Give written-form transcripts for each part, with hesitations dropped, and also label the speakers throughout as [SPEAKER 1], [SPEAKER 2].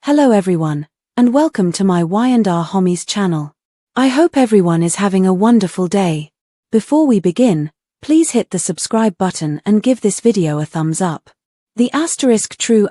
[SPEAKER 1] Hello everyone, and welcome to my Y&R Homies channel. I hope everyone is having a wonderful day. Before we begin, please hit the subscribe button and give this video a thumbs up. The true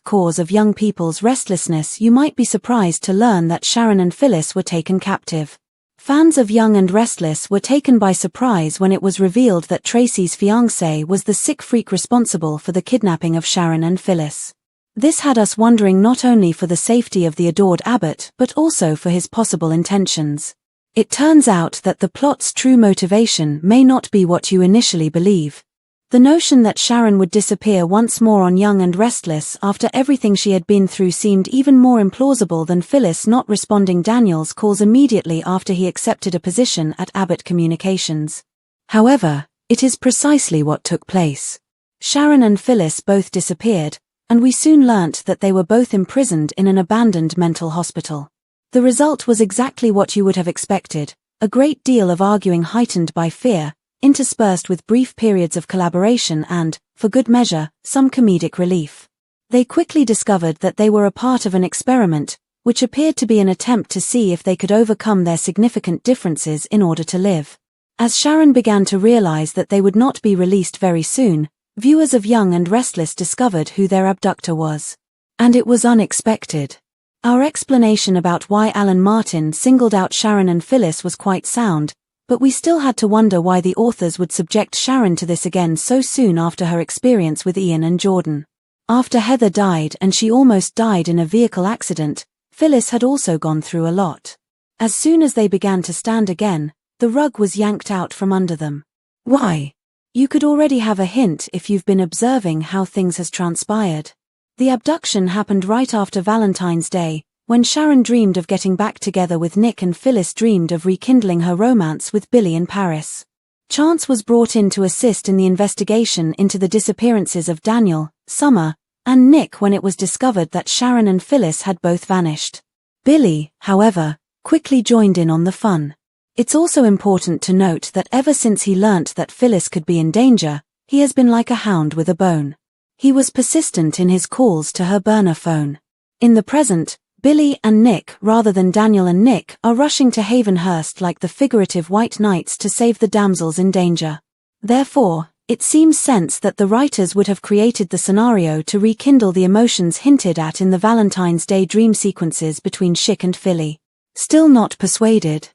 [SPEAKER 1] cause of young people's restlessness. You might be surprised to learn that Sharon and Phyllis were taken captive. Fans of Young and Restless were taken by surprise when it was revealed that Tracy's fiancé was the sick freak responsible for the kidnapping of Sharon and Phyllis. This had us wondering not only for the safety of the adored Abbott but also for his possible intentions. It turns out that the plot's true motivation may not be what you initially believe. The notion that Sharon would disappear once more on Young and Restless after everything she had been through seemed even more implausible than Phyllis not responding Daniel's calls immediately after he accepted a position at Abbott Communications. However, it is precisely what took place. Sharon and Phyllis both disappeared, and we soon learnt that they were both imprisoned in an abandoned mental hospital. The result was exactly what you would have expected, a great deal of arguing heightened by fear, interspersed with brief periods of collaboration and, for good measure, some comedic relief. They quickly discovered that they were a part of an experiment, which appeared to be an attempt to see if they could overcome their significant differences in order to live. As Sharon began to realize that they would not be released very soon, viewers of Young and Restless discovered who their abductor was. And it was unexpected. Our explanation about why Alan Martin singled out Sharon and Phyllis was quite sound, but we still had to wonder why the authors would subject Sharon to this again so soon after her experience with Ian and Jordan. After Heather died and she almost died in a vehicle accident, Phyllis had also gone through a lot. As soon as they began to stand again, the rug was yanked out from under them. Why? You could already have a hint if you've been observing how things has transpired. The abduction happened right after Valentine's Day, when Sharon dreamed of getting back together with Nick and Phyllis dreamed of rekindling her romance with Billy in Paris. Chance was brought in to assist in the investigation into the disappearances of Daniel, Summer, and Nick when it was discovered that Sharon and Phyllis had both vanished. Billy, however, quickly joined in on the fun. It's also important to note that ever since he learnt that Phyllis could be in danger, he has been like a hound with a bone. He was persistent in his calls to her burner phone. In the present, Billy and Nick rather than Daniel and Nick are rushing to Havenhurst like the figurative white knights to save the damsels in danger. Therefore, it seems sense that the writers would have created the scenario to rekindle the emotions hinted at in the Valentine's Day dream sequences between Schick and Philly. Still not persuaded.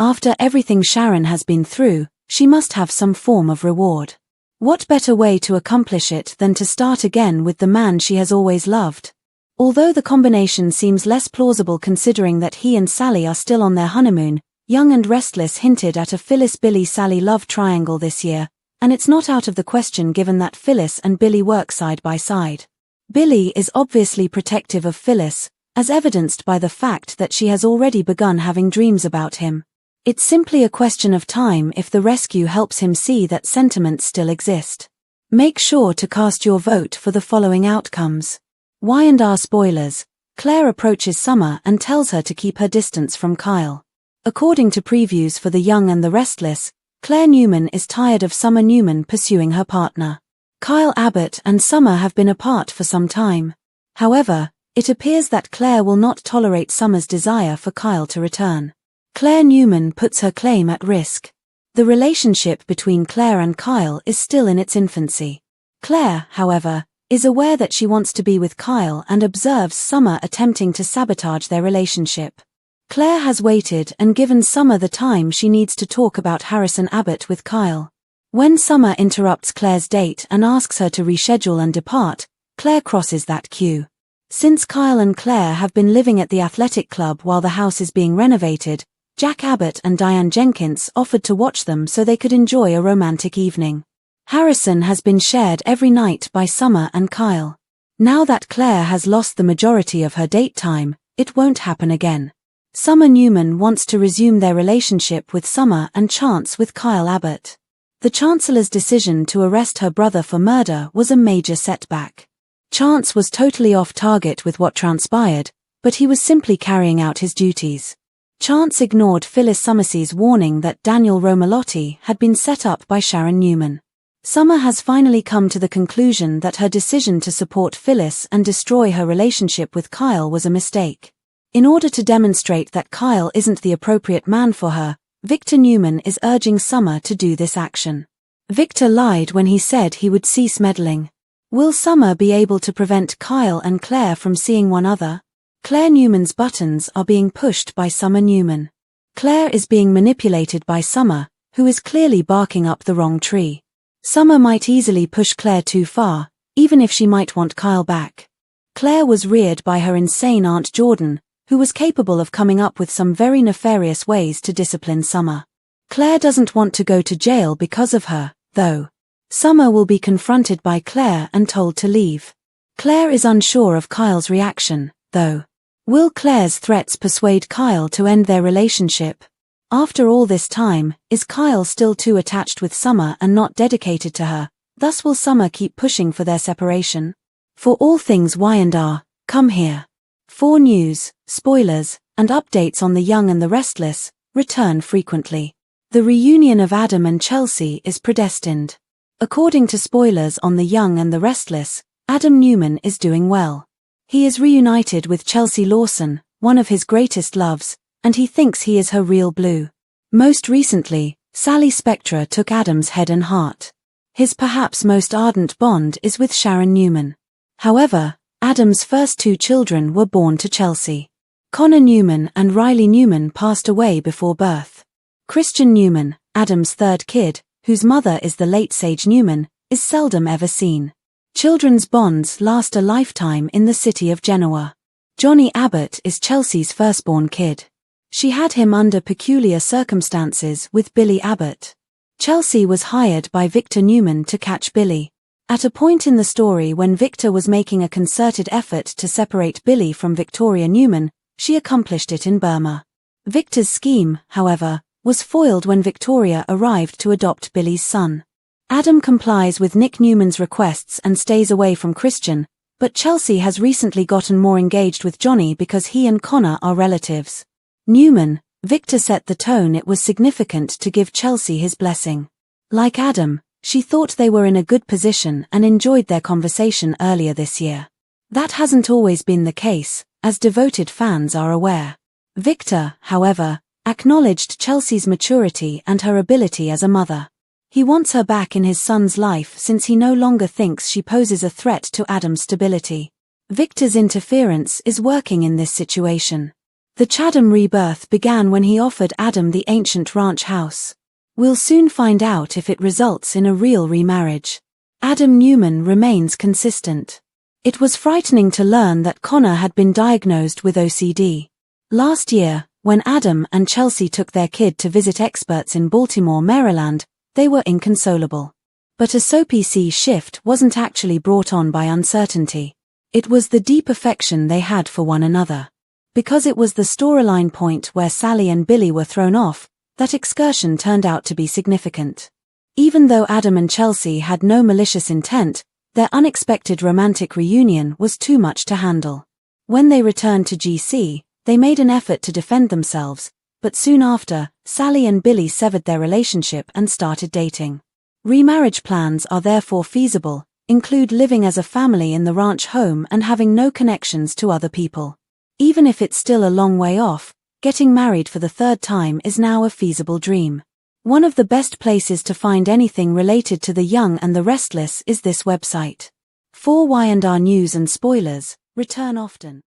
[SPEAKER 1] After everything Sharon has been through, she must have some form of reward. What better way to accomplish it than to start again with the man she has always loved? Although the combination seems less plausible considering that he and Sally are still on their honeymoon, Young and Restless hinted at a Phyllis-Billy-Sally love triangle this year, and it's not out of the question given that Phyllis and Billy work side by side. Billy is obviously protective of Phyllis, as evidenced by the fact that she has already begun having dreams about him. It's simply a question of time if the rescue helps him see that sentiments still exist. Make sure to cast your vote for the following outcomes. Y&R spoilers. Claire approaches Summer and tells her to keep her distance from Kyle. According to previews for The Young and the Restless, Claire Newman is tired of Summer Newman pursuing her partner. Kyle Abbott and Summer have been apart for some time. However, it appears that Claire will not tolerate Summer's desire for Kyle to return. Claire Newman puts her claim at risk. The relationship between Claire and Kyle is still in its infancy. Claire, however, is aware that she wants to be with Kyle and observes Summer attempting to sabotage their relationship. Claire has waited and given Summer the time she needs to talk about Harrison Abbott with Kyle. When Summer interrupts Claire's date and asks her to reschedule and depart, Claire crosses that cue. Since Kyle and Claire have been living at the athletic club while the house is being renovated, Jack Abbott and Diane Jenkins offered to watch them so they could enjoy a romantic evening. Harrison has been shared every night by Summer and Kyle. Now that Claire has lost the majority of her date time, it won't happen again. Summer Newman wants to resume their relationship with Summer and Chance with Kyle Abbott. The Chancellor's decision to arrest her brother for murder was a major setback. Chance was totally off target with what transpired, but he was simply carrying out his duties. Chance ignored Phyllis Summersea's warning that Daniel Romalotti had been set up by Sharon Newman. Summer has finally come to the conclusion that her decision to support Phyllis and destroy her relationship with Kyle was a mistake. In order to demonstrate that Kyle isn't the appropriate man for her, Victor Newman is urging Summer to do this action. Victor lied when he said he would cease meddling. Will Summer be able to prevent Kyle and Claire from seeing one another? Claire Newman's buttons are being pushed by Summer Newman. Claire is being manipulated by Summer, who is clearly barking up the wrong tree. Summer might easily push Claire too far, even if she might want Kyle back. Claire was reared by her insane Aunt Jordan, who was capable of coming up with some very nefarious ways to discipline Summer. Claire doesn't want to go to jail because of her, though. Summer will be confronted by Claire and told to leave. Claire is unsure of Kyle's reaction, though. Will Claire's threats persuade Kyle to end their relationship? After all this time, is Kyle still too attached with Summer and not dedicated to her? Thus will Summer keep pushing for their separation? For all things Y&R, come here. For news, spoilers, and updates on The Young and the Restless, return frequently. The reunion of Adam and Chelsea is predestined. According to spoilers on The Young and the Restless, Adam Newman is doing well. He is reunited with Chelsea Lawson, one of his greatest loves, and he thinks he is her real blue. Most recently, Sally Spectra took Adam's head and heart. His perhaps most ardent bond is with Sharon Newman. However, Adam's first two children were born to Chelsea. Connor Newman and Riley Newman passed away before birth. Christian Newman, Adam's third kid, whose mother is the late Sage Newman, is seldom ever seen. Children's bonds last a lifetime in the city of Genoa. Johnny Abbott is Chelsea's firstborn kid. She had him under peculiar circumstances with Billy Abbott. Chelsea was hired by Victor Newman to catch Billy. At a point in the story when Victor was making a concerted effort to separate Billy from Victoria Newman, she accomplished it in Burma. Victor's scheme, however, was foiled when Victoria arrived to adopt Billy's son. Adam complies with Nick Newman's requests and stays away from Christian, but Chelsea has recently gotten more engaged with Johnny because he and Connor are relatives. Newman, Victor set the tone. It was significant to give Chelsea his blessing. Like Adam, she thought they were in a good position and enjoyed their conversation earlier this year. That hasn't always been the case, as devoted fans are aware. Victor, however, acknowledged Chelsea's maturity and her ability as a mother. He wants her back in his son's life since he no longer thinks she poses a threat to Adam's stability. Victor's interference is working in this situation. The Chatham rebirth began when he offered Adam the ancient ranch house. We'll soon find out if it results in a real remarriage. Adam Newman remains consistent. It was frightening to learn that Connor had been diagnosed with OCD. Last year, when Adam and Chelsea took their kid to visit experts in Baltimore, Maryland, they were inconsolable. But a soapy shift wasn't actually brought on by uncertainty. It was the deep affection they had for one another. Because it was the storyline point where Sally and Billy were thrown off, that excursion turned out to be significant. Even though Adam and Chelsea had no malicious intent, their unexpected romantic reunion was too much to handle. When they returned to GC, they made an effort to defend themselves, but soon after, Sally and Billy severed their relationship and started dating. Remarriage plans are therefore feasible, include living as a family in the ranch home and having no connections to other people. Even if it's still a long way off, getting married for the third time is now a feasible dream. One of the best places to find anything related to The Young and the Restless is this website. For Y&R news and spoilers, return often.